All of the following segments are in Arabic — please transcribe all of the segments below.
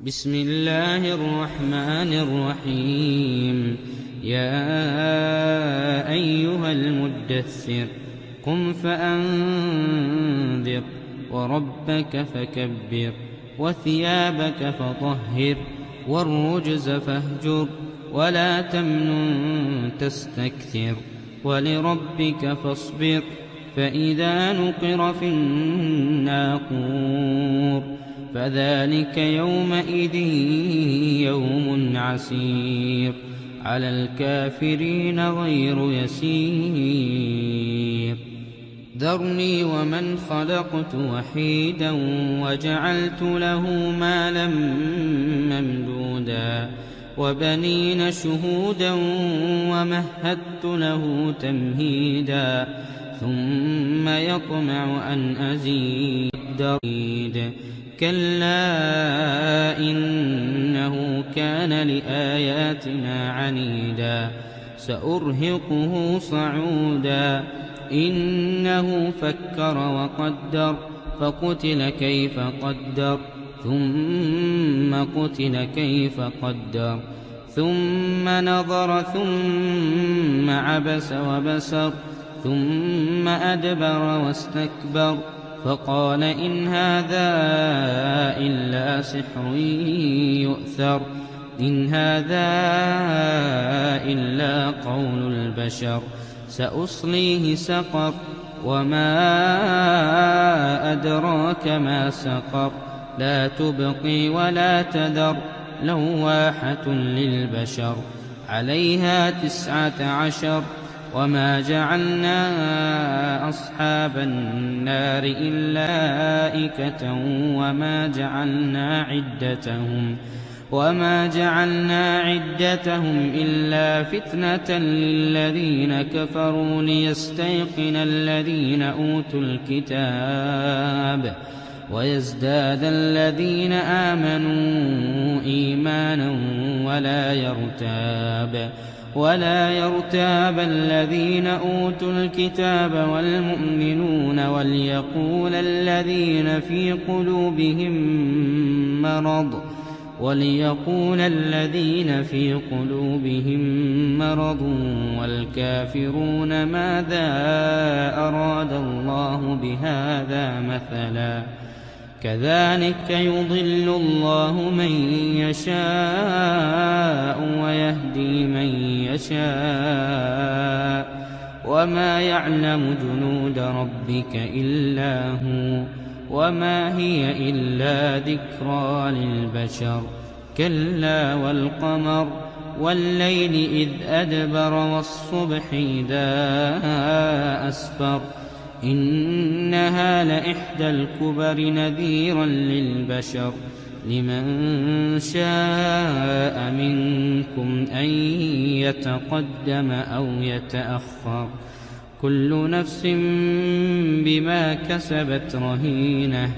بسم الله الرحمن الرحيم. يا أيها المدثر قم فأنذر وربك فكبر وثيابك فطهر والرجز فاهجر ولا تمنن تستكثر ولربك فاصبر فإذا نقر في الناقور فذلك يومئذ يوم عسير على الكافرين غير يسير. ذرني ومن خلقت وحيدا وجعلت له مالا ممدودا وبنين شهودا ومهدت له تمهيدا ثم يطمع أن أزيد كلا إنه كان لآياتنا عنيدا سأرهقه صعودا إنه فكر وقدر فقتل كيف قدر ثم قتل كيف قدر ثم نظر ثم عبس وبسر ثم أدبر واستكبر فقال إن هذا إلا سحر يؤثر إن هذا إلا قول البشر سأصليه سقر وما أدراك ما سقر لا تبقي ولا تذر لواحة للبشر عليها 19 وما جعلنا أصحاب النار إلا ملائكة وما جعلنا عدتهم إلا فتنة للذين كفروا ليستيقن الذين أوتوا الكتاب ويزداد الذين آمنوا إيمانا ولا يرتاب الذين أوتوا الكتاب والمؤمنون وليقول الذين في قلوبهم مرض والكافرون ماذا أراد الله بهذا مثلا كذلك يضل الله من يشاء ويهدي من يشاء وما يعلم جنود ربك إلا هو وما هي إلا ذكرى للبشر كلا والقمر والليل إذ أدبر والصبح إذا أسفر إنها لإحدى الكبر نذيرا للبشر لمن شاء منكم أن يتقدم أو يتأخر كل نفس بما كسبت رهينة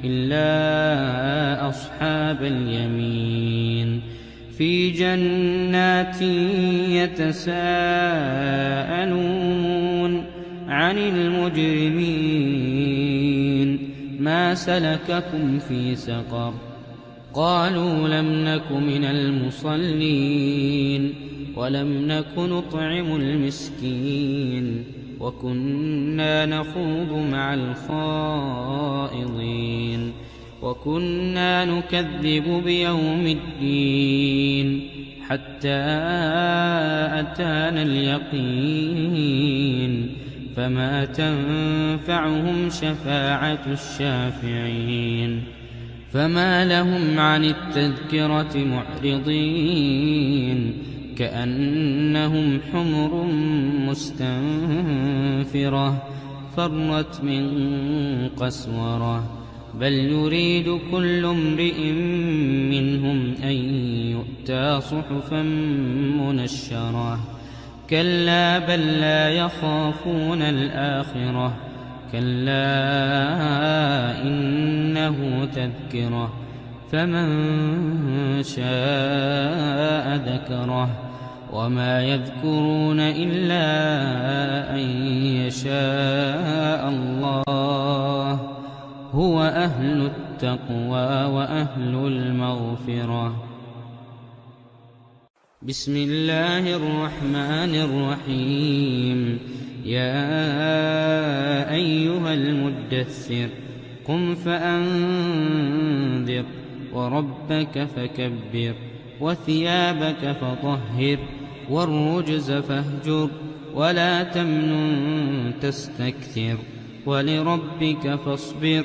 إلا أصحاب اليمين في جنات يتساءلون عن المجرمين ما سلككم في سقر قالوا لم نك من المصلين ولم نك نطعم المسكين وكنا نخوض مع الخائضين وكنا نكذب بيوم الدين حتى أتانا اليقين فما تنفعهم شفاعة الشافعين فما لهم عن التذكرة معرضين كأنهم حمر مستنفرة فرت من قسورة بل يريد كل امرئ منهم أن يؤتى صحفا منشرة كلا بل لا يخافون الآخرة كلا إنه تذكرة فمن شاء ذكره وما يذكرون إلا أن يشاء الله هو أهل التقوى وأهل المغفرة. بسم الله الرحمن الرحيم. يا أيها المدثر قم فأنذر وربك فكبر وثيابك فطهر والرجز فاهجر ولا تمنن تستكثر ولربك فاصبر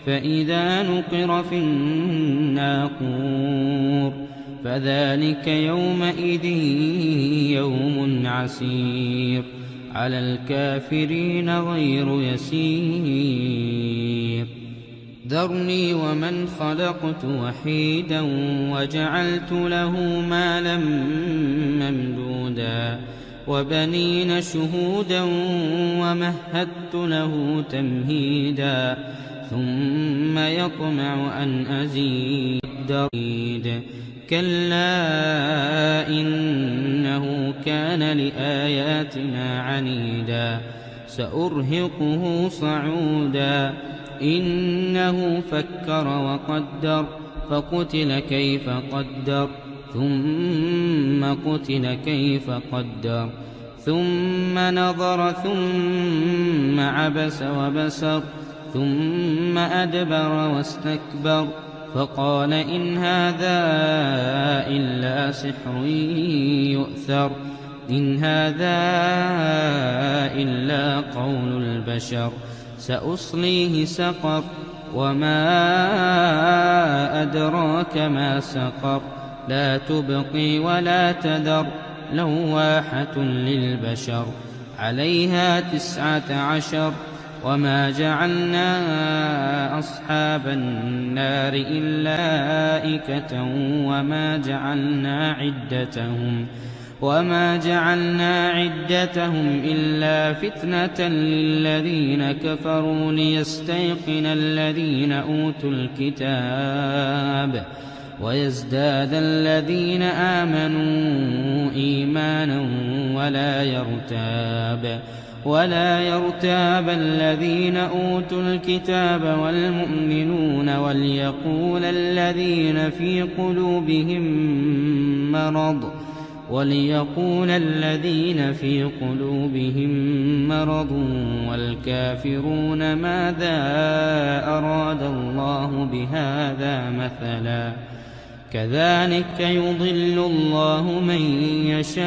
فإذا نقر في الناقور فذلك يومئذ يوم عسير على الكافرين غير يسير. ذرني ومن خلقت وحيدا وجعلت له مالا ممدودا وبنين شهودا ومهدت له تمهيدا ثم يطمع أن أزيد كلا إنه كان لآياتنا عنيدا سأرهقه صعودا إنه فكر وقدر فقتل كيف قدر ثم قتل كيف قدر ثم نظر ثم عبس وبسر ثم أدبر واستكبر فقال إن هذا إلا سحر يؤثر إن هذا إلا قول البشر سأصليه سقر وما أدراك ما سقر لا تبقي ولا تذر لواحة للبشر عليها 19 وما جعلنا أصحاب النار إلا ملائكة وما جعلنا عدتهم إلا فتنة للذين كفروا ليستيقن الذين أوتوا الكتاب ويزداد الذين آمنوا إيمانا ولا يرتاب الذين أوتوا الكتاب والمؤمنون وليقول الذين في قلوبهم مرض والكافرون ماذا أراد الله بهذا مثلا كذلك يضل الله من يشاء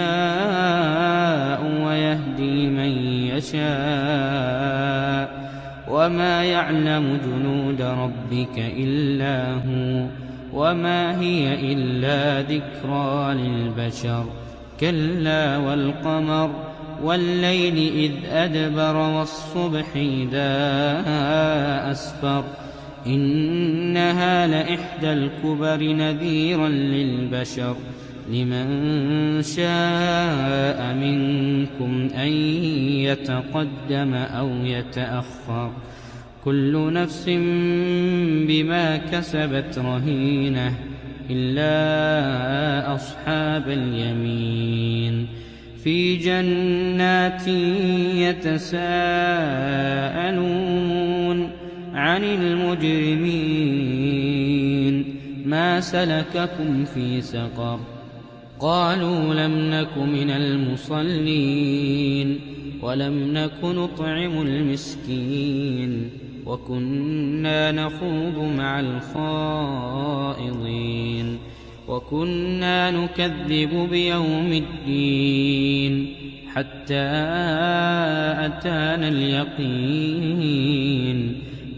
ويهدي من يشاء وما يعلم جنود ربك إلا هو وما هي إلا ذكرى للبشر كلا والقمر والليل إذ أدبر والصبح إذا أسفر إنها لإحدى الكبر نذيرا للبشر لمن شاء منكم أن يتقدم أو يتأخر كل نفس بما كسبت رهينة إلا أصحاب اليمين في جنات يتساءلون عن المجرمين ما سلككم في سقر قالوا لم نك من المصلين ولم نك نطعم المسكين وكنا نخوض مع الخائضين وكنا نكذب بيوم الدين حتى أتانا اليقين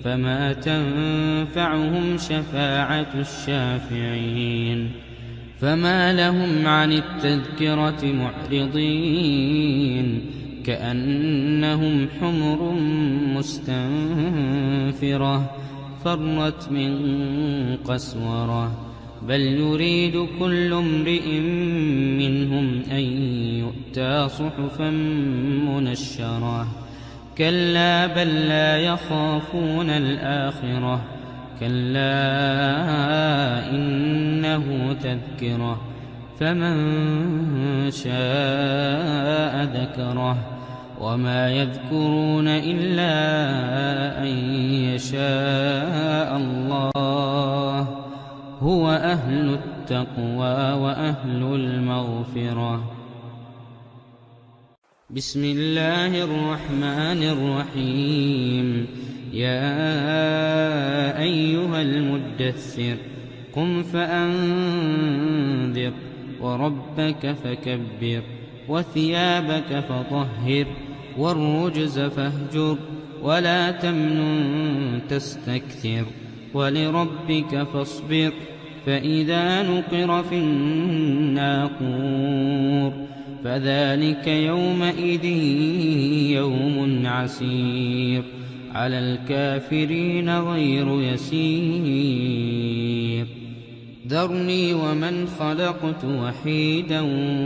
فما تنفعهم شفاعة الشافعين فما لهم عن التذكرة معرضين كأنهم حمر مستنفرة فرت من قسورة بل يريد كل امرئ منهم أن يؤتى صحفا منشرة كلا بل لا يخافون الآخرة كلا إنه تذكرة فمن شاء ذكره وما يذكرون إلا أن يشاء الله. هو أهل التقوى وأهل المغفرة. بسم الله الرحمن الرحيم. يا أيها المدثر قم فأنذر وربك فكبر وثيابك فطهر والرجز فاهجر ولا تمنن تستكثر ولربك فاصبر فإذا نقر في الناقور فذلك يومئذ يوم عسير على الكافرين غير يسير. ذرني ومن خلقت وحيدا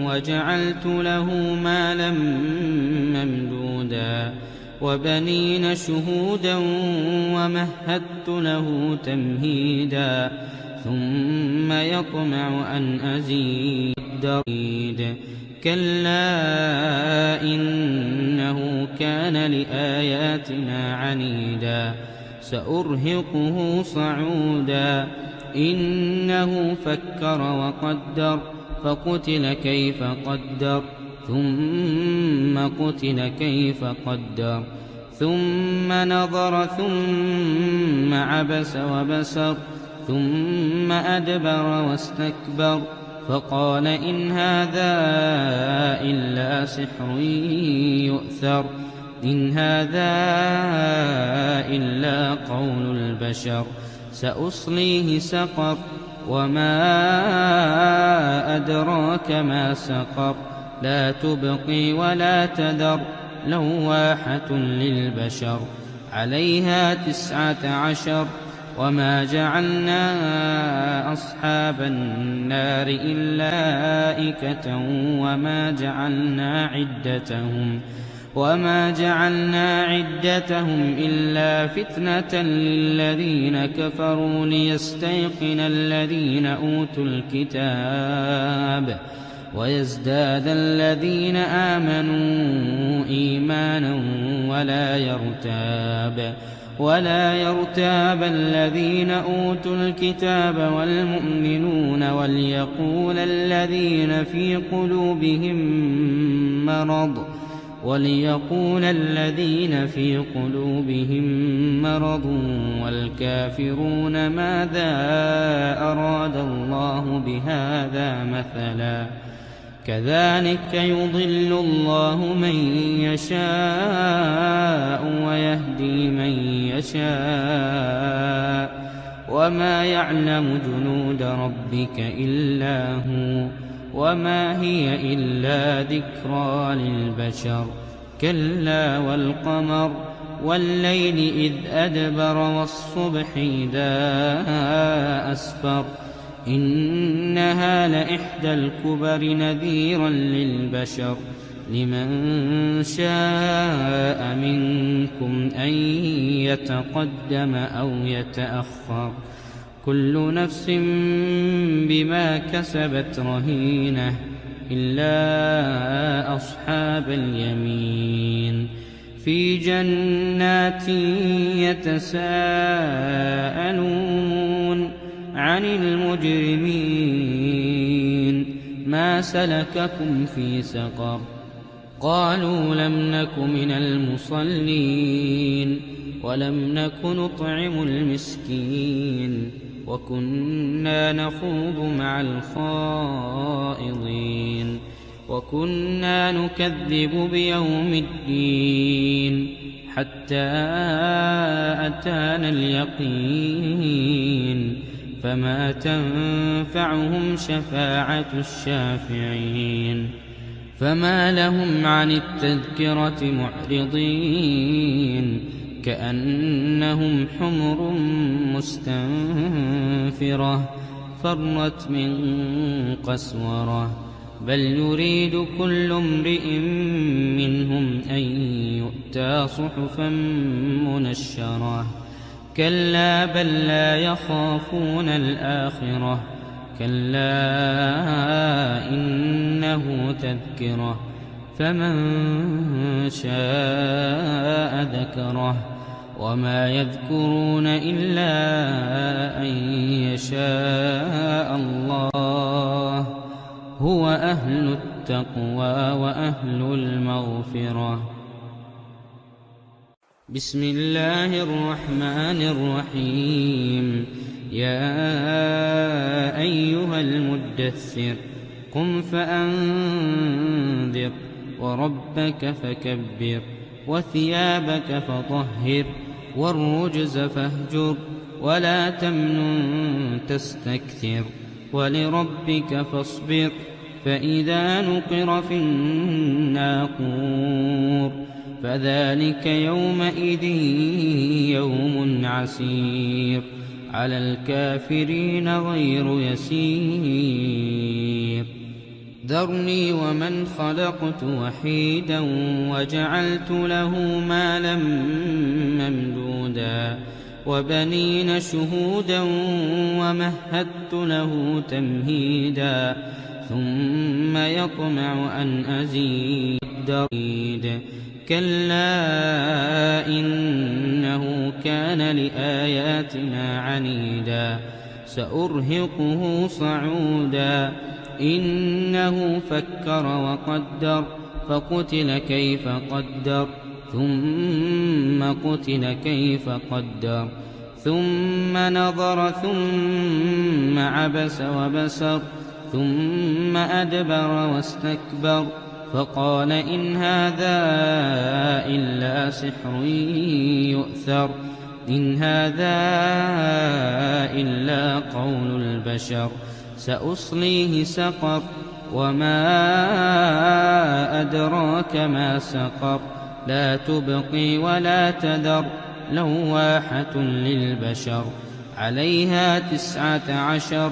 وجعلت له مالا ممدودا وبنين شهودا ومهدت له تمهيدا ثم يطمع أن أزيد. كلا إنه كان لآياتنا عنيدا سأرهقه صعودا. إنه فكر وقدر فقتل كيف قدر ثم قتل كيف قدر ثم نظر ثم عبس وبسر ثم أدبر واستكبر فقال إن هذا إلا سحر يؤثر إن هذا إلا قول البشر سأصليه سقر وما أدراك ما سقر لا تبقي ولا تذر لواحة للبشر عليها 19 وما جعلنا أصحاب النار إلا ملائكة وما جعلنا عدتهم إلا فتنة للذين كفروا ليستيقن الذين أوتوا الكتاب ويزداد الذين آمنوا إيمانا ولا يرتاب الذين أوتوا الكتاب والمؤمنون وليقول الذين في قلوبهم مرض والكافرون ماذا أراد الله بهذا مثلا كذلك يضل الله من يشاء ويهدي من يشاء وما يعلم جنود ربك إلا هو وما هي إلا ذكرى للبشر. كلا والقمر والليل إذ أدبر والصبح إذا أسفر إنها لإحدى الكبر نذيرا للبشر لمن شاء منكم أن يتقدم أو يتأخر كل نفس بما كسبت رهينة إلا أصحاب اليمين في جنات يتساءلون عن المجرمين ما سلككم في سقر قالوا لم نك من المصلين ولم نك نطعم المسكين وكنا نخوض مع الخائضين وكنا نكذب بيوم الدين حتى أتانا اليقين فما تنفعهم شفاعة الشافعين فما لهم عن التذكرة معرضين كأنهم حمر مستنفرة فرت من قسورة بل يريد كل امرئ منهم أن يؤتى صحفا منشرة كلا بل لا يخافون الآخرة كلا إنه تذكرة فمن شاء ذكره وما يذكرون إلا أن يشاء الله هو أهل التقوى وأهل المغفرة. بسم الله الرحمن الرحيم. يا أيها المدثر قم فأنذر وربك فكبر وثيابك فطهر والرجز فاهجر ولا تمنن تستكثر ولربك فاصبر فإذا نقر في الناقور فذلك يومئذ يوم عسير على الكافرين غير يسير. ذرني ومن خلقت وحيدا وجعلت له مالا ممدودا وبنين شهودا ومهدت له تمهيدا ثم يطمع أن أزيد كلا إنه كان لآياتنا عنيدا سأرهقه صعودا إنه فكر وقدر فقتل كيف قدر ثم قتل كيف قدر ثم نظر ثم عبس وبسر ثم أدبر واستكبر فقال إن هذا إلا سحر يؤثر إن هذا إلا قول البشر سأصليه سقر وما أدراك ما سقر لا تبقي ولا تذر لواحة للبشر عليها 19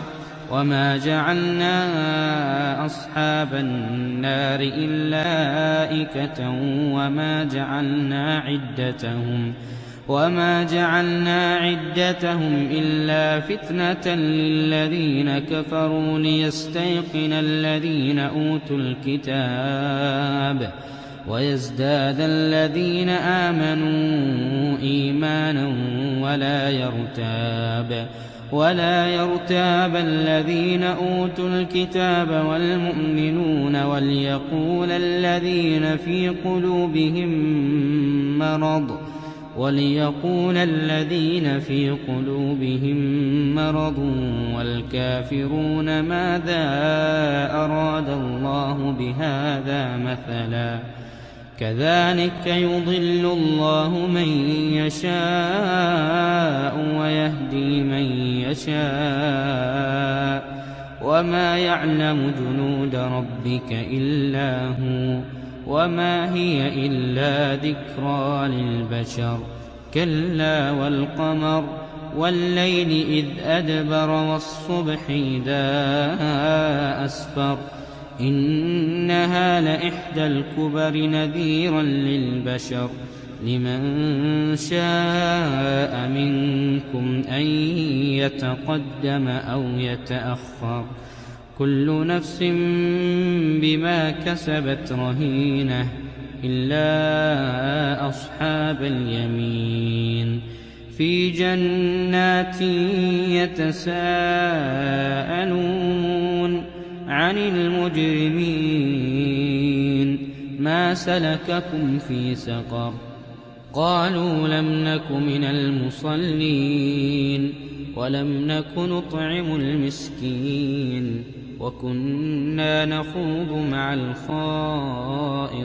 وما جعلنا أصحاب النار إلا ملائكة وما جعلنا عدتهم إلا فتنة للذين كفروا ليستيقن الذين أوتوا الكتاب ويزداد الذين آمنوا إيمانا ولا يرتاب الذين أوتوا الكتاب والمؤمنون وليقول الذين في قلوبهم مرض والكافرون ماذا أراد الله بهذا مثلا كذلك يضل الله من يشاء ويهدي من يشاء وما يعلم جنود ربك إلا هو وما هي إلا ذكرى للبشر كلا والقمر والليل إذ أدبر والصبح إذا أسفر إنها لإحدى الكبر نذيرا للبشر لمن شاء منكم أن يتقدم أو يتأخر كل نفس بما كسبت رهينة إلا أصحاب اليمين في جنات يتساءلون عن المجرمين ما سلككم في سقر قالوا لم نك من المصلين ولم نك نطعم المسكين وكنا نخوض مع الخائضين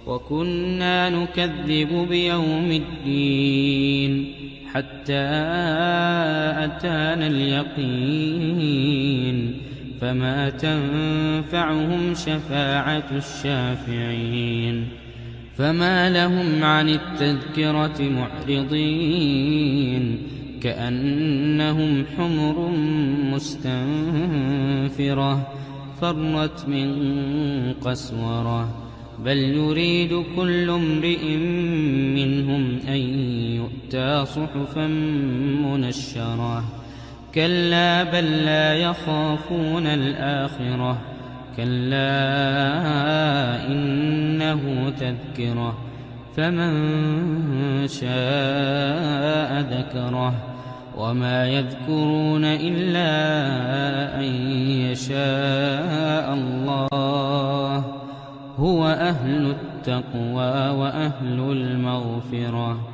وكنا نكذب بيوم الدين حتى أتانا اليقين فما تنفعهم شفاعة الشافعين فما لهم عن التذكرة معرضين كأنهم حمر مستنفرة فرت من قسورة بل يريد كل امرئ منهم أن يؤتى صحفا منشرة كلا بل لا يخافون الآخرة كلا إنه تذكرة فمن شاء ذكره وما يذكرون إلا أن يشاء الله هو أهل التقوى وأهل المغفرة.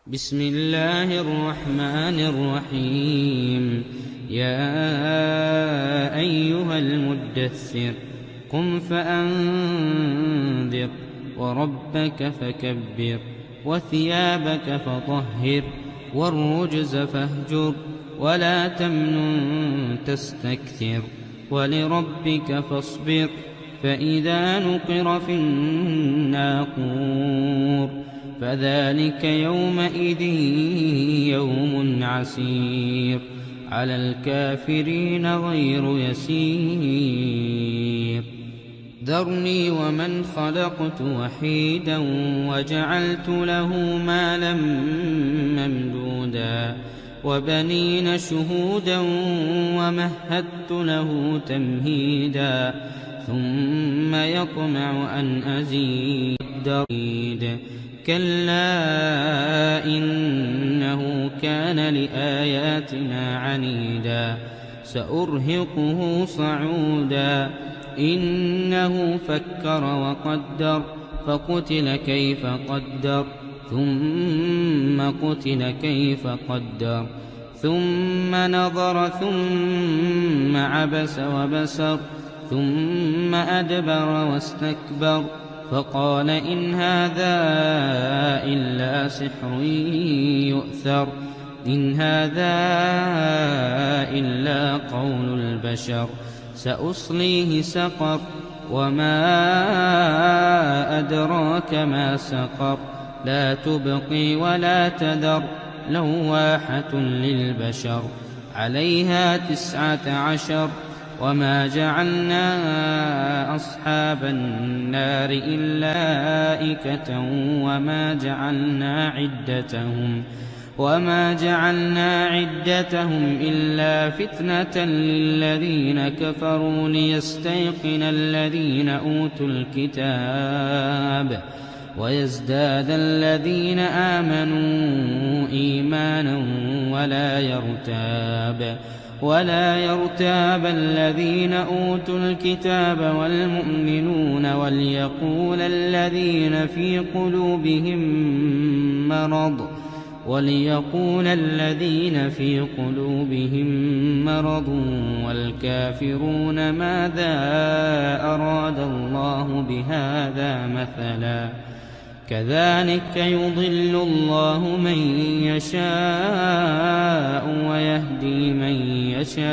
بسم الله الرحمن الرحيم. يا أيها المدثر قم فأنذر وربك فكبر وثيابك فطهر والرجز فاهجر ولا تمنن تستكثر ولربك فاصبر فإذا نقر في الناقور فذلك يومئذ يوم عسير على الكافرين غير يسير. ذرني ومن خلقت وحيدا وجعلت له مالا ممدودا وبنين شهودا ومهدت له تمهيدا ثم يطمع أن أزيد كلا إنه كان لآياتنا عنيدا سأرهقه صعودا إنه فكر وقدر فقتل كيف قدر ثم قتل كيف قدر ثم نظر ثم عبس وبسر ثم أدبر واستكبر فقال إن هذا إلا سحر يؤثر إن هذا إلا قول البشر سأصليه سقر وما أدراك ما سقر لا تبقي ولا تذر لواحة للبشر عليها 19 وما جعلنا أصحاب النار إلا ملائكة وما جعلنا عدتهم إلا فتنة للذين كفروا ليستيقن الذين أوتوا الكتاب ويزداد الذين آمنوا إيمانا ولا يرتاب الذين أوتوا الكتاب والمؤمنون وليقول الذين في قلوبهم مرض والكافرون ماذا أراد الله بهذا مثلا كذلك يضل الله من يشاء ويهدي من يشاء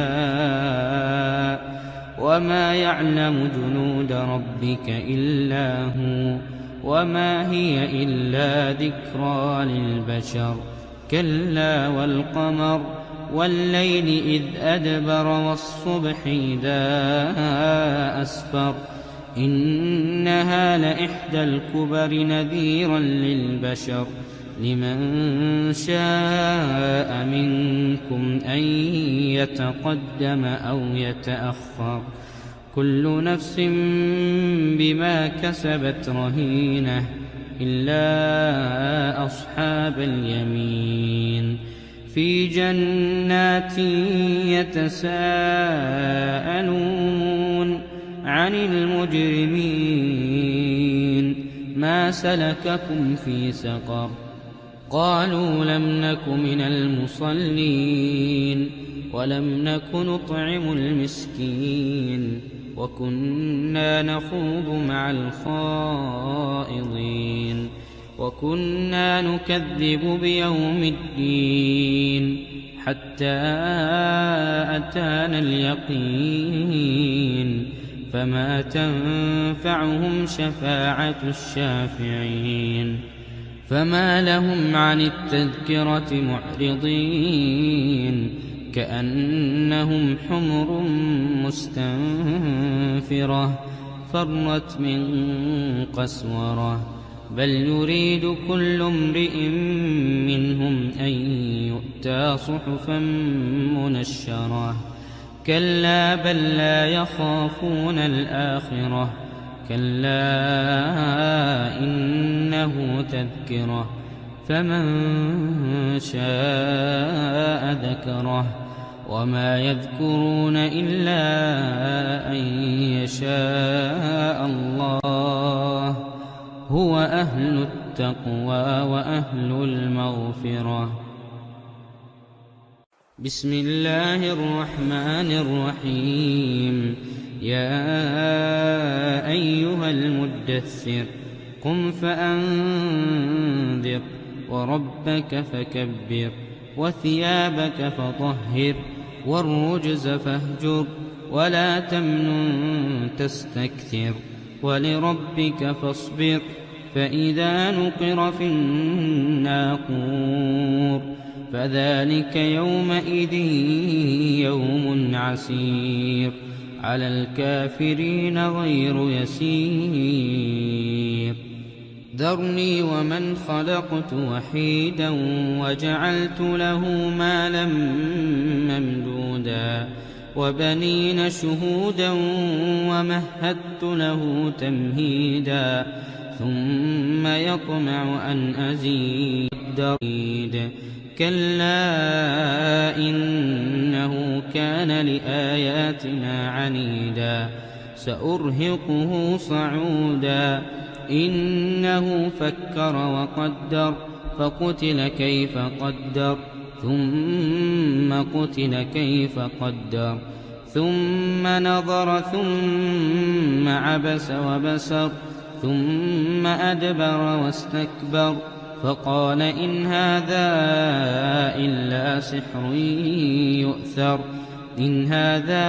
وما يعلم جنود ربك إلا هو وما هي إلا ذكرى للبشر كلا والقمر والليل إذ أدبر والصبح إذا أسفر إنها لإحدى الكبر نذيرا للبشر لمن شاء منكم أن يتقدم أو يتأخر كل نفس بما كسبت رهينة إلا أصحاب اليمين في جنات يتساءلون عن المجرمين ما سلككم في سقر قالوا لم نك من المصلين ولم نك نطعم المسكين وكنا نخوض مع الخائضين وكنا نكذب بيوم الدين حتى أتانا اليقين فما تنفعهم شفاعة الشافعين فما لهم عن التذكرة معرضين كأنهم حمر مستنفرة فرت من قسورة بل يريد كل امرئ منهم أن يؤتى صحفا منشرة كلا بل لا يخافون الآخرة كلا إنه تذكرة فمن شاء ذكره وما يذكرون إلا أن يشاء الله هو أهل التقوى وأهل المغفرة. بسم الله الرحمن الرحيم. يا أيها المدثر قم فأنذر وربك فكبر وثيابك فطهر والرجز فاهجر ولا تمنن تستكثر ولربك فاصبر فإذا نقر في الناقور فذلك يومئذ يوم عسير على الكافرين غير يسير. ذرني ومن خلقت وحيدا وجعلت له مالا ممدودا وبنين شهودا ومهدت له تمهيدا ثم يطمع أن أزيد كلا إنه كان لآياتنا عنيدا سأرهقه صعودا إنه فكر وقدر فقتل كيف قدر ثم قتل كيف قدر ثم نظر ثم عبس وبسر ثم أدبر واستكبر فقال إن هذا إلا سحر يؤثر إن هذا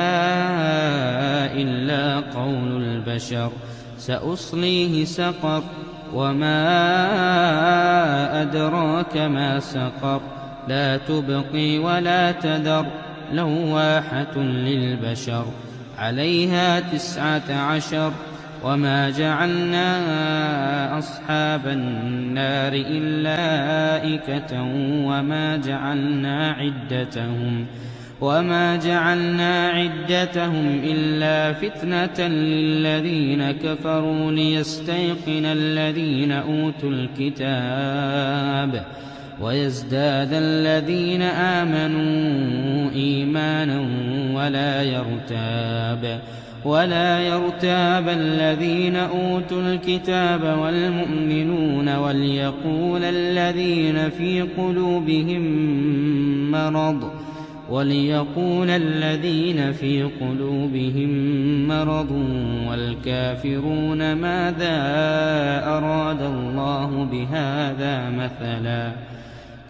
إلا قول البشر سأصليه سقر وما أدراك ما سقر لا تبقي ولا تذر لواحة للبشر عليها 19 وما جعلنا أصحاب النار إلا ملائكة وما جعلنا عدتهم إلا فتنة للذين كفروا ليستيقن الذين أوتوا الكتاب ويزداد الذين آمنوا إيمانا ولا يرتاب الذين أوتوا الكتاب والمؤمنون وليقول الذين في قلوبهم مرض والكافرون ماذا أراد الله بهذا مثلا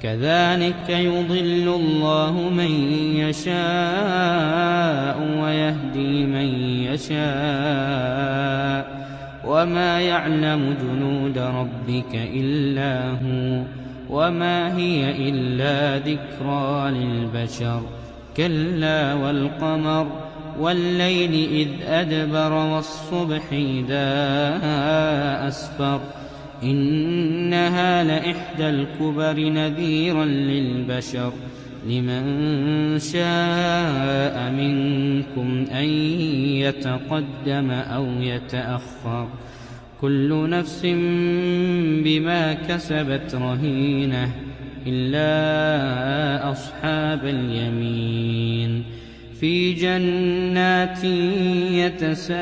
كذلك يضل الله من يشاء ويهدي من يشاء وما يعلم جنود ربك إلا هو وما هي إلا ذكرى للبشر كلا والقمر والليل إذ أدبر والصبح إذا أسفر إنها لإحدى الكبر نذيرا للبشر لمن شاء منكم أن يتقدم أو يتأخر كل نفس بما كسبت رهينة إلا أصحاب اليمين في جنات يتساءلون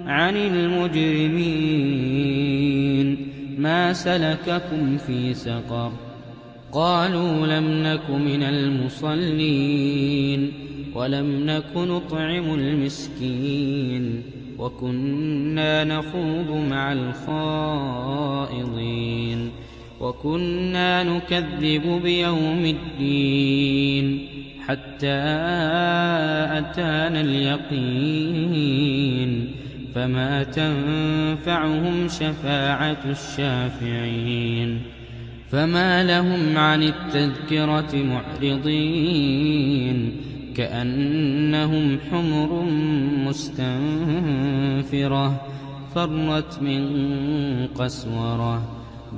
عن المجرمين ما سلككم في سقر قالوا لم نك من المصلين ولم نك نطعم المسكين وكنا نخوض مع الخائضين وكنا نكذب بيوم الدين حتى أتانا اليقين فما تنفعهم شفاعة الشافعين فما لهم عن التذكرة معرضين كأنهم حمر مستنفرة فرت من قسورة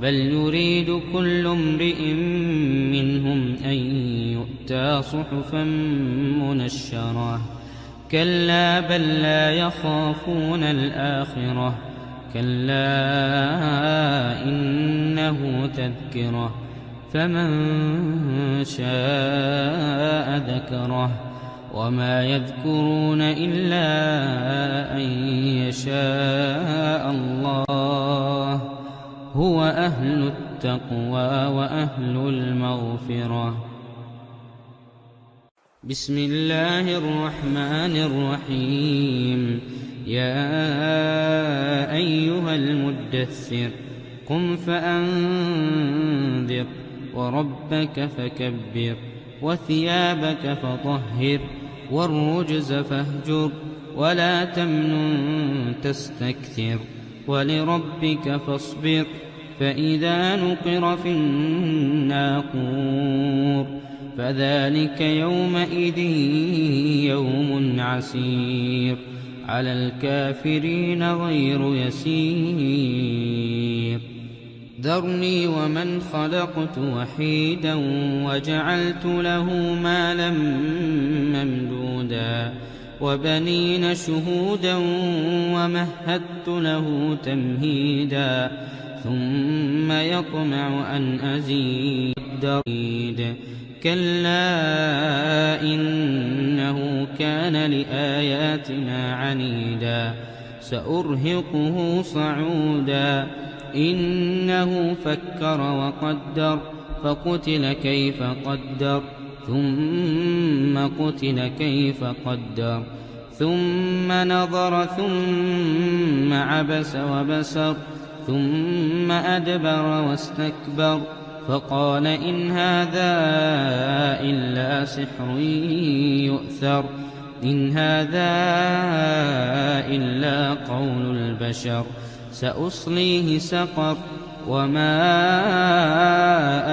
بل يريد كل امرئ منهم أن يؤتى صحفا منشرة كلا بل لا يخافون الآخرة كلا إنه تذكرة فمن شاء ذكره وما يذكرون إلا أن يشاء الله هو أهل التقوى وأهل المغفرة. بسم الله الرحمن الرحيم. يا أيها المدثر قم فأنذر وربك فكبر وثيابك فطهر والرجز فاهجر ولا تمنن تستكثر ولربك فاصبر فإذا نقر في الناقور فذلك يومئذ يوم عسير على الكافرين غير يسير. ذرني ومن خلقت وحيدا وجعلت له مالا ممدودا وبنين شهودا ومهدت له تمهيدا ثم يطمع أن أزيد كلا إنه كان لآياتنا عنيدا سأرهقه صعودا إنه فكر وقدر فقتل كيف قدر ثم قتل كيف قدر ثم نظر ثم عبس وبسر ثم أدبر واستكبر فقال إن هذا إلا سحر يؤثر إن هذا إلا قول البشر سأصليه سقر وما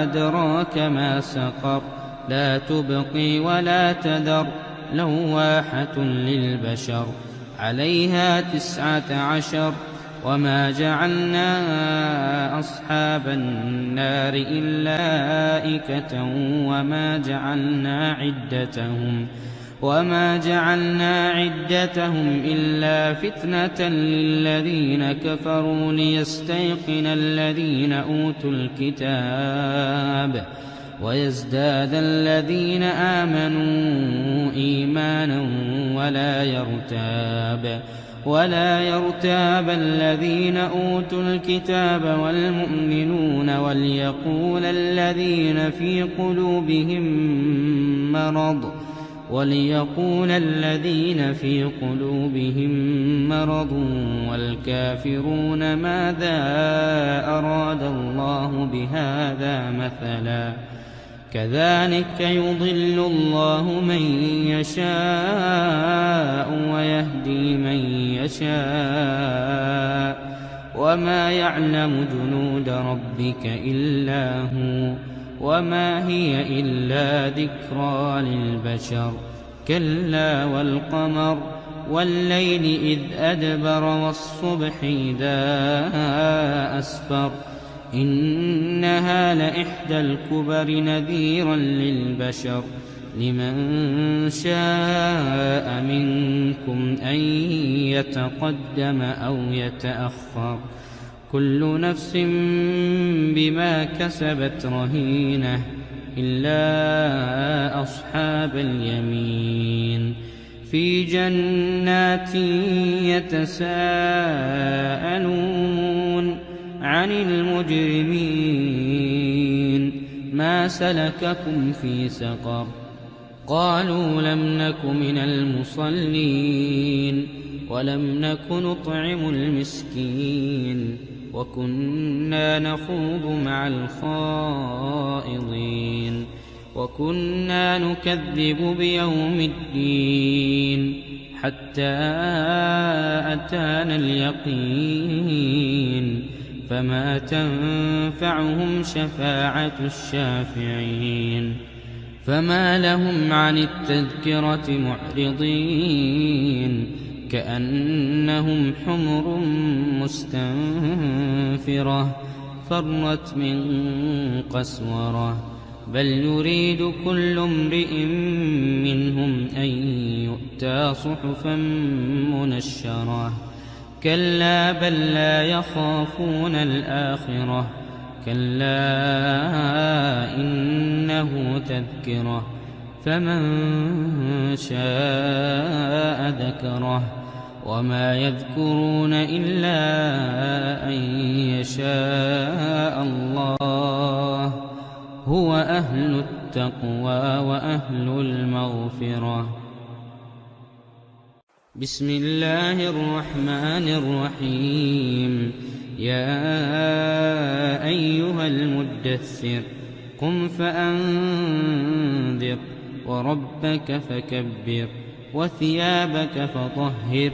أدراك ما سقر لا تبقي ولا تذر لواحة للبشر عليها 19 وما جعلنا أصحاب النار إلا ملائكة وما جعلنا عدتهم إلا فتنة للذين كفروا ليستيقن الذين أوتوا الكتاب ويزداد الذين آمنوا إيمانا ولا يرتاب الذين أوتوا الكتاب والمؤمنون وليقول الذين في قلوبهم مرض والكافرون ماذا أراد الله بهذا مثلا كذلك يضل الله من يشاء ويهدي من يشاء وما يعلم جنود ربك إلا هو وما هي إلا ذكرى للبشر كلا والقمر والليل إذ أدبر والصبح إذا أسفر إنها لإحدى الكبر نذيرا للبشر لمن شاء منكم أن يتقدم أو يتأخر كل نفس بما كسبت رهينة إلا أصحاب اليمين في جنات يتساءلون عن المجرمين ما سلككم في سقر قالوا لم نك من المصلين ولم نك نطعم المسكين وكنا نخوض مع الخائضين وكنا نكذب بيوم الدين حتى أتانا اليقين فما تنفعهم شفاعة الشافعين فما لهم عن التذكرة معرضين كأنهم حمر مستنفرة فرت من قسورة بل يريد كل امرئ منهم أن يؤتى صحفا منشرة كلا بل لا يخافون الآخرة كلا إنه تذكرة فمن شاء ذكره وما يذكرون إلا أن يشاء الله هو أهل التقوى وأهل المغفرة. بسم الله الرحمن الرحيم. يا أيها المدثر قم فأنذر وربك فكبر وثيابك فطهر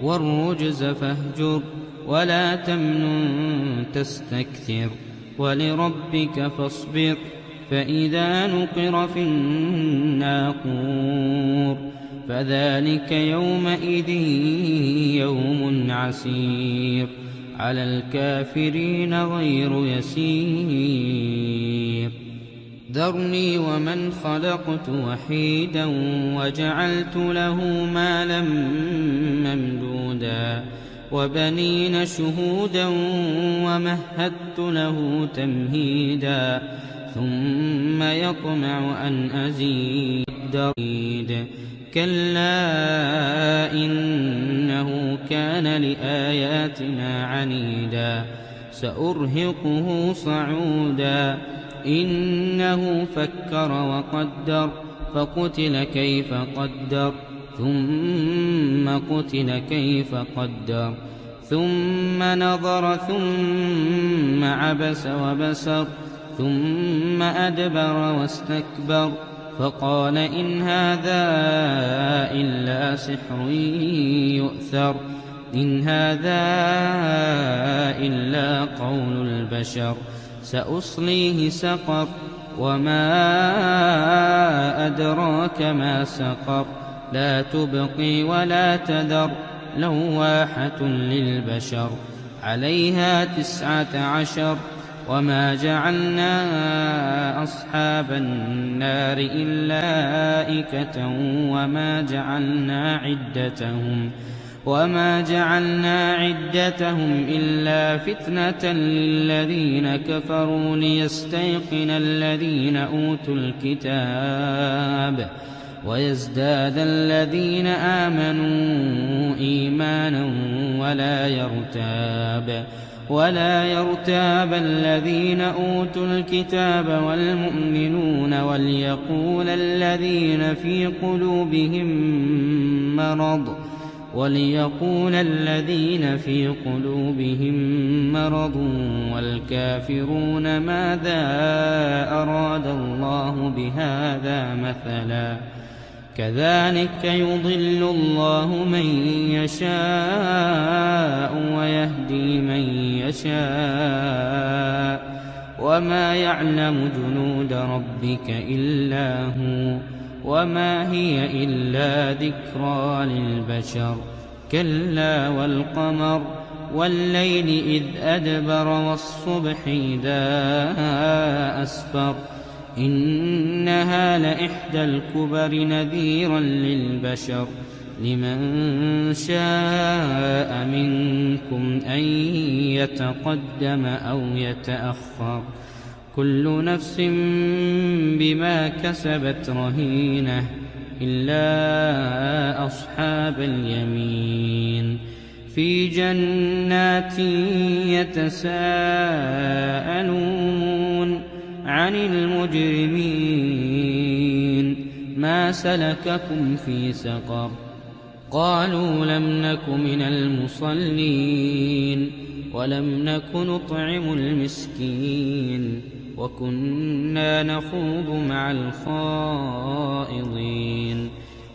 والرجز فاهجر ولا تمنن تستكثر ولربك فاصبر فإذا نقر في الناقور فذلك يومئذ يوم عسير على الكافرين غير يسير. ذرني ومن خلقت وحيدا وجعلت له مالا ممدودا وبنين شهودا ومهدت له تمهيدا ثم يطمع أن أزيد كلا إنه كان لآياتنا عنيدا سأرهقه صعودا إنه فكر وقدر فقتل كيف قدر ثم قتل كيف قدر ثم نظر ثم عبس وبسر ثم أدبر واستكبر فقال إن هذا إلا سحر يؤثر إن هذا إلا قول البشر سأصليه سقر وما أدراك ما سقر لا تبقي ولا تذر لواحة للبشر عليها 19 وما جعلنا أصحاب النار إلا ملائكة وما جعلنا عدتهم إلا فتنة للذين كفروا ليستيقن الذين أوتوا الكتاب ويزداد الذين آمنوا إيمانا ولا يرتاب الذين أوتوا الكتاب والمؤمنون وليقول الذين في قلوبهم مرض والكافرون ماذا أراد الله بهذا مثلا كذلك يضل الله من يشاء ويهدي من يشاء وما يعلم جنود ربك إلا هو وما هي إلا ذكرى للبشر كلا والقمر والليل إذ أدبر والصبح إذا أسفر إنها لإحدى الكبر نذيرا للبشر لمن شاء منكم أن يتقدم أو يتأخر كل نفس بما كسبت رهينة إلا أصحاب اليمين في جنات يتساءلون عن المجرمين ما سلككم في سقر قالوا لم نك من المصلين ولم نك نطعم المسكين وكنا نخوض مع الخائضين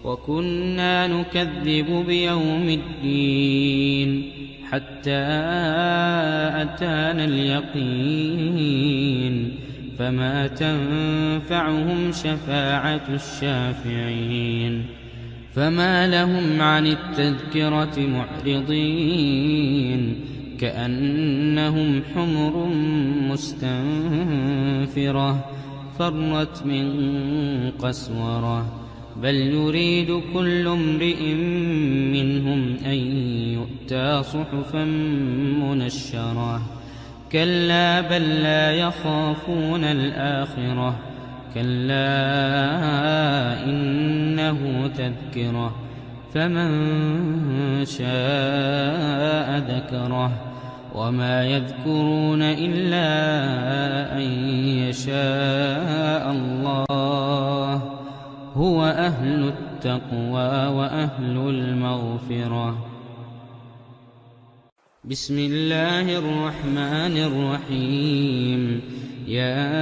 وكنا نكذب بيوم الدين حتى أتانا اليقين فما تنفعهم شفاعة الشافعين فما لهم عن التذكرة معرضين كأنهم حمر مستنفرة فرت من قسورة بل يريد كل امرئ منهم أن يؤتى صحفا منشرة كلا بل لا يخافون الآخرة كلا إنه تذكرة فمن شاء ذكره وما يذكرون إلا أن يشاء الله هو أهل التقوى وأهل المغفرة. بسم الله الرحمن الرحيم. يا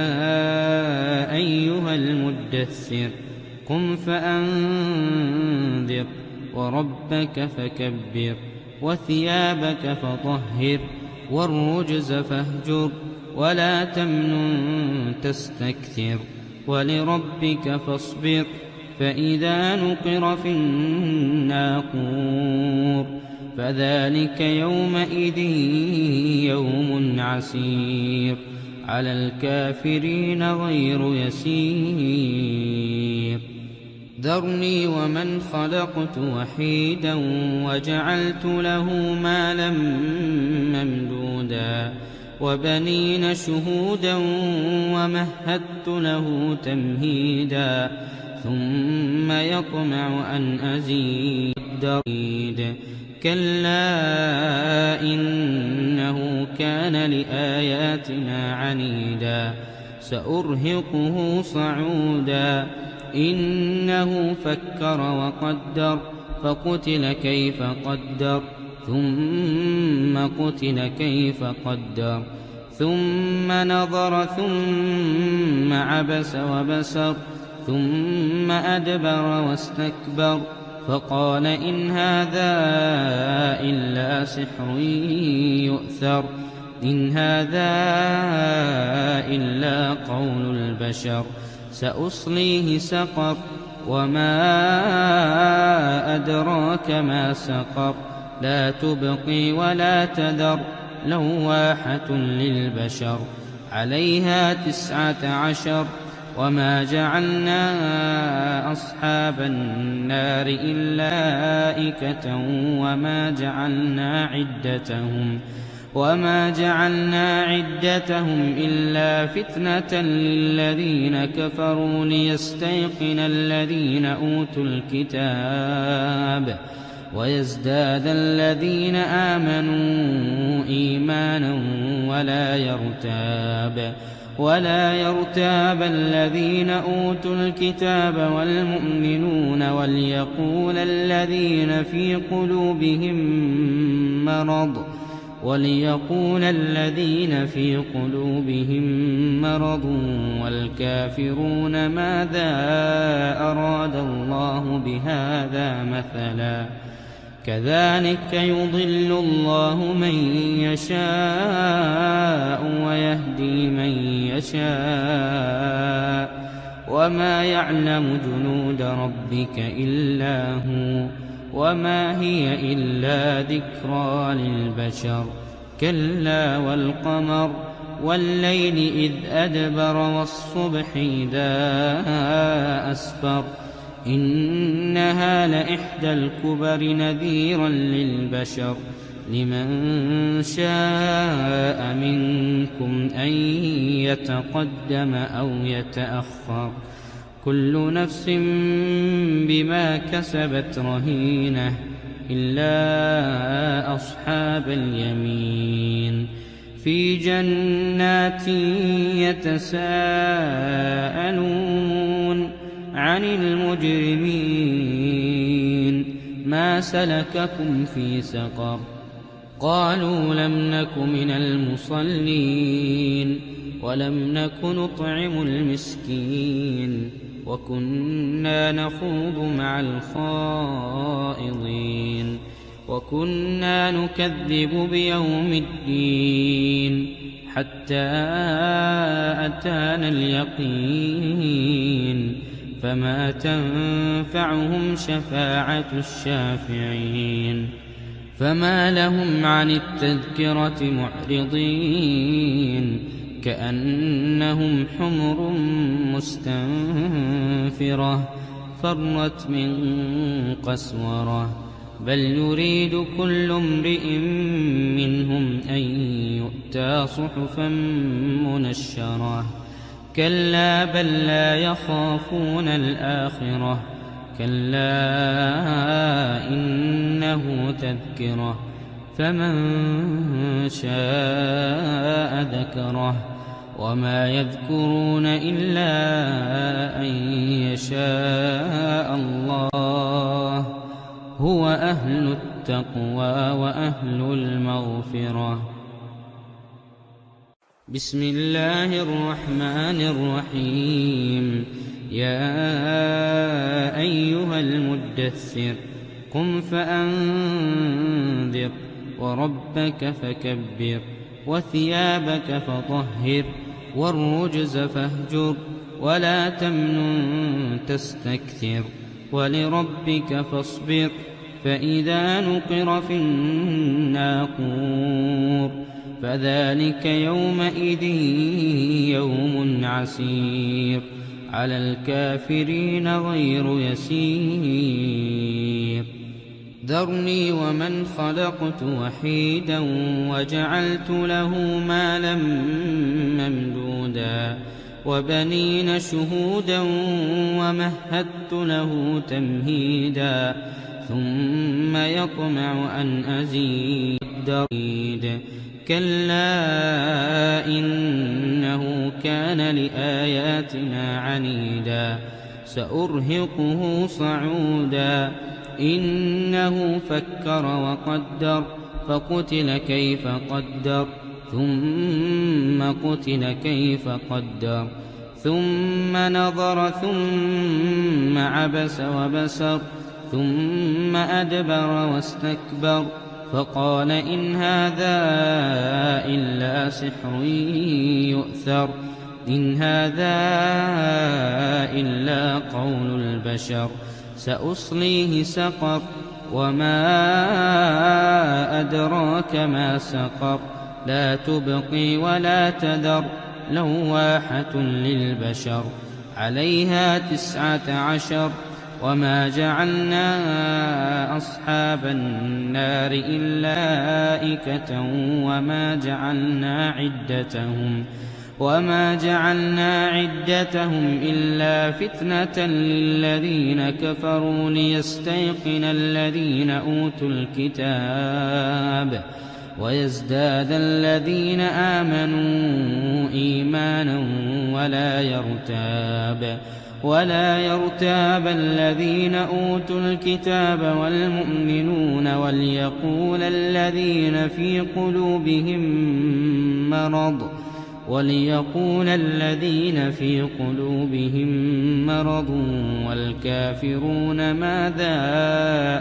أيها المدثر قم فأنذر وربك فكبر وثيابك فطهر والرجز فاهجر ولا تمنن تستكثر ولربك فاصبر فإذا نقر في الناقور فذلك يومئذ يوم عسير على الكافرين غير يسير. ذرني ومن خلقت وحيدا وجعلت له مالا ممدودا وبنين شهودا ومهدت له تمهيدا ثم يطمع أن أزيد كلا إنه كان لآياتنا عنيدا سأرهقه صعودا إنه فكر وقدر فقتل كيف قدر ثم قتل كيف قدر ثم نظر ثم عبس وبسر ثم أدبر واستكبر فقال إن هذا إلا سحر يؤثر إن هذا إلا قول البشر سأصليه سقر وما أدراك ما سقر لا تبقي ولا تذر لواحة للبشر عليها 19 وما جعلنا أصحاب النار إلا ملائكة وما جعلنا عدتهم إلا فتنة للذين كفروا ليستيقن الذين أوتوا الكتاب ويزداد الذين آمنوا إيمانا ولا يرتاب الذين أوتوا الكتاب والمؤمنون وليقول الذين في قلوبهم مرض والكافرون ماذا أراد الله بهذا مثلا كذلك يضل الله من يشاء ويهدي من يشاء وما يعلم جنود ربك إلا هو وما هي إلا ذكرى للبشر كلا والقمر والليل إذ أدبر والصبح إذا أسفر إنها لإحدى الكبر نذيرا للبشر لمن شاء منكم أن يتقدم أو يتأخر كل نفس بما كسبت رهينة إلا أصحاب اليمين في جنات يتساءلون عن المجرمين ما سلككم في سقر قالوا لم نك من المصلين ولم نك نطعم المسكين وكنا نخوض مع الخائضين وكنا نكذب بيوم الدين حتى أتانا اليقين فما تنفعهم شفاعة الشافعين فما لهم عن التذكرة معرضين كأنهم حمر مستنفرة فرت من قسورة بل يريد كل امرئ منهم أن يؤتى صحفا منشرة كلا بل لا يخافون الآخرة كلا إنه تذكرة فمن شاء ذكره وما يذكرون إلا أن يشاء الله هو أهل التقوى وأهل المغفرة. بسم الله الرحمن الرحيم. يا أيها المدثر قم فأنذر وربك فكبر وثيابك فطهر والرجز فاهجر ولا تمنن تستكثر ولربك فاصبر فإذا نقر في الناقور فذلك يومئذ يوم عسير على الكافرين غير يسير. ذرني ومن خلقت وحيدا وجعلت له مالا ممدودا وبنين شهودا ومهدت له تمهيدا ثم يطمع أن أزيد كلا إنه كان لآياتنا عنيدا سأرهقه صعودا إنه فكر وقدر فقتل كيف قدر ثم قتل كيف قدر ثم نظر ثم عبس وبسر ثم أدبر واستكبر فقال إن هذا إلا سحر يؤثر إن هذا إلا قول البشر سأصليه سقر وما أدراك ما سقر لا تبقي ولا تذر لواحة للبشر عليها 19 وما جعلنا أصحاب النار إلا ملائكة وما جعلنا عدتهم إلا فتنة للذين كفروا ليستيقن الذين أوتوا الكتاب ويزداد الذين آمنوا إيمانا ولا يرتاب الذين أوتوا الكتاب والمؤمنون وليقول الذين في قلوبهم مرض والكافرون ماذا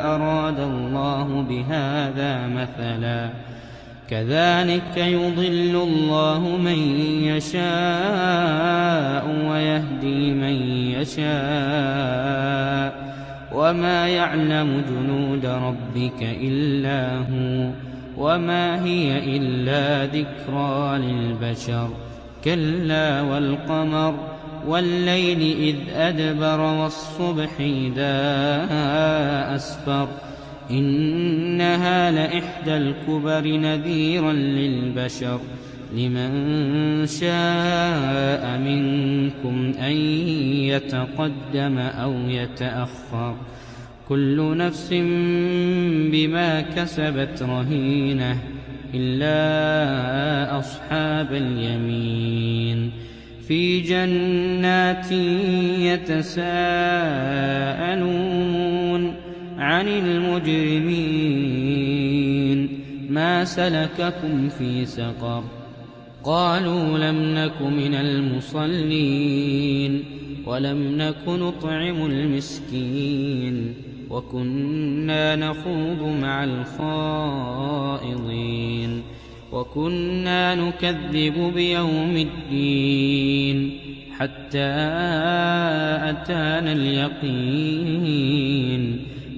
أراد الله بهذا مثلا كذلك يضل الله من يشاء ويهدي من يشاء وما يعلم جنود ربك إلا هو وما هي إلا ذكرى للبشر كلا والقمر والليل إذ أدبر والصبح إذا أسفر إنها لإحدى الكبر نذيرا للبشر لمن شاء منكم أن يتقدم أو يتأخر كل نفس بما كسبت رهينة إلا أصحاب اليمين في جنات يتساءلون عن المجرمين ما سلككم في سقر قالوا لم نك من المصلين ولم نك نطعم المسكين وكنا نخوض مع الخائضين وكنا نكذب بيوم الدين حتى أتانا اليقين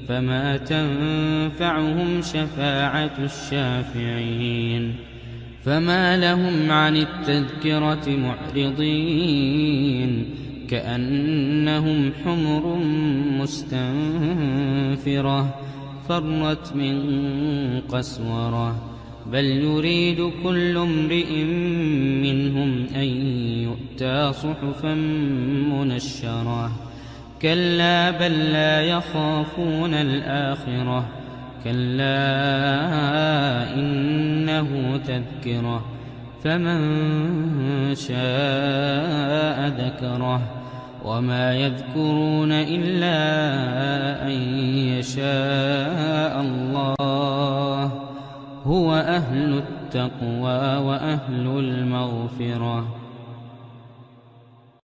فما تنفعهم شفاعة الشافعين فما لهم عن التذكرة معرضين كأنهم حمر مستنفرة فرت من قسورة بل يريد كل امرئ منهم أن يؤتى صحفا منشرة كلا بل لا يخافون الآخرة كلا إنه تذكرة فمن شاء ذكره وما يذكرون إلا أن يشاء الله هو أهل التقوى وأهل المغفرة